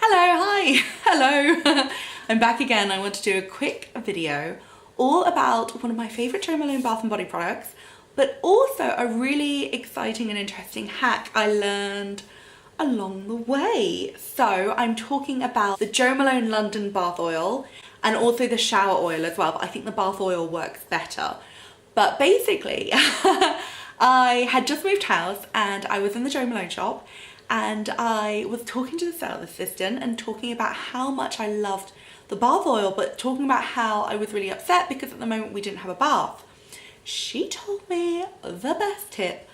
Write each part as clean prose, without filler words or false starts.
Hello, hi, hello. I'm back again. I want to do a quick video all about one of my favorite Jo Malone bath and body products, but also a really exciting and interesting hack I learned along the way. So I'm talking about the Jo Malone London bath oil and also the shower oil as well, but I think the bath oil works better. But basically, I had just moved house and I was in the Jo Malone shop and I was talking to the sales assistant and talking about how much I loved the bath oil, but talking about how I was really upset because at the moment we didn't have a bath. She told me the best tip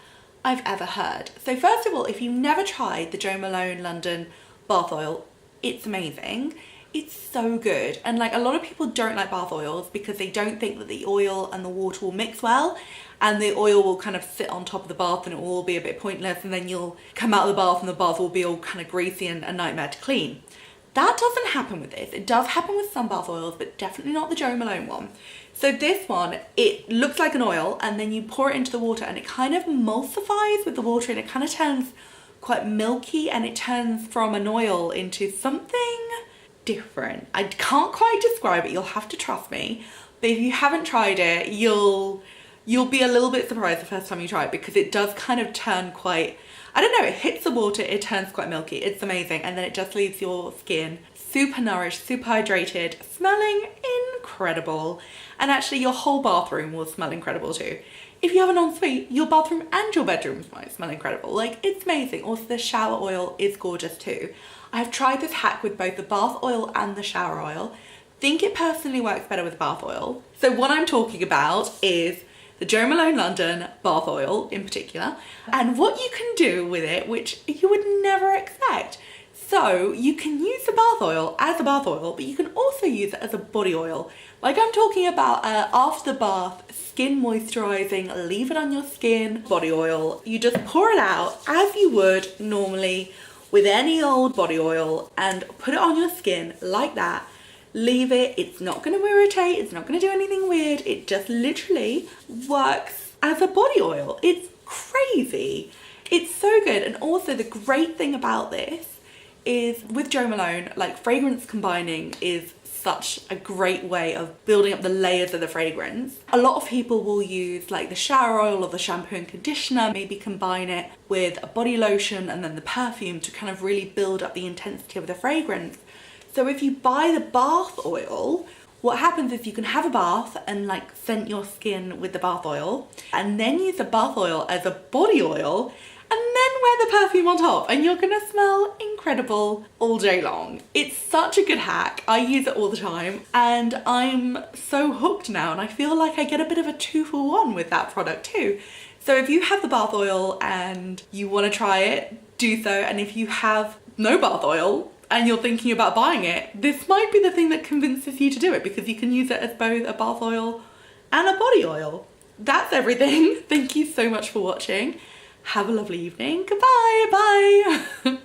I've ever heard. So first of all, if you've never tried the Jo Malone London bath oil, it's amazing. It's so good. And like a lot of people don't like bath oils because they don't think that the oil and the water will mix well, and the oil will kind of sit on top of the bath and it will all be a bit pointless, and then you'll come out of the bath and the bath will be all kind of greasy and a nightmare to clean. That doesn't happen with this. It does happen with some bath oils, but definitely not the Jo Malone one. So this one, it looks like an oil and then you pour it into the water and it kind of emulsifies with the water and it kind of turns quite milky and it turns from an oil into something different. I can't quite describe it, you'll have to trust me. But if you haven't tried it, you'll be a little bit surprised the first time you try it because it does kind of turn quite, I don't know, it hits the water, it turns quite milky. It's amazing. And then it just leaves your skin super nourished, super hydrated, smelling incredible. And actually your whole bathroom will smell incredible too. If you have an ensuite, your bathroom and your bedrooms might smell incredible. Like, it's amazing. Also, the shower oil is gorgeous too. I've tried this hack with both the bath oil and the shower oil. Think it personally works better with bath oil. So what I'm talking about is the Jo Malone London bath oil in particular, and what you can do with it, which you would never expect. So you can use the bath oil as a bath oil, but you can also use it as a body oil. Like I'm talking about after the bath, skin moisturizing, leave it on your skin, body oil. You just pour it out as you would normally with any old body oil and put it on your skin like that. Leave it, it's not going to irritate, it's not going to do anything weird, it just literally works as a body oil. It's crazy. It's so good. And also the great thing about this is with Jo Malone, like fragrance combining is such a great way of building up the layers of the fragrance. A lot of people will use like the shower oil or the shampoo and conditioner, maybe combine it with a body lotion and then the perfume to kind of really build up the intensity of the fragrance. So if you buy the bath oil, what happens is you can have a bath and like scent your skin with the bath oil and then use the bath oil as a body oil and then wear the perfume on top and you're gonna smell incredible all day long. It's such a good hack. I use it all the time and I'm so hooked now, and I feel like I get a bit of a 2-for-1 with that product too. So if you have the bath oil and you wanna try it, do so. And if you have no bath oil, and you're thinking about buying it, this might be the thing that convinces you to do it because you can use it as both a bath oil and a body oil. That's everything. Thank you so much for watching. Have a lovely evening. Goodbye. Bye.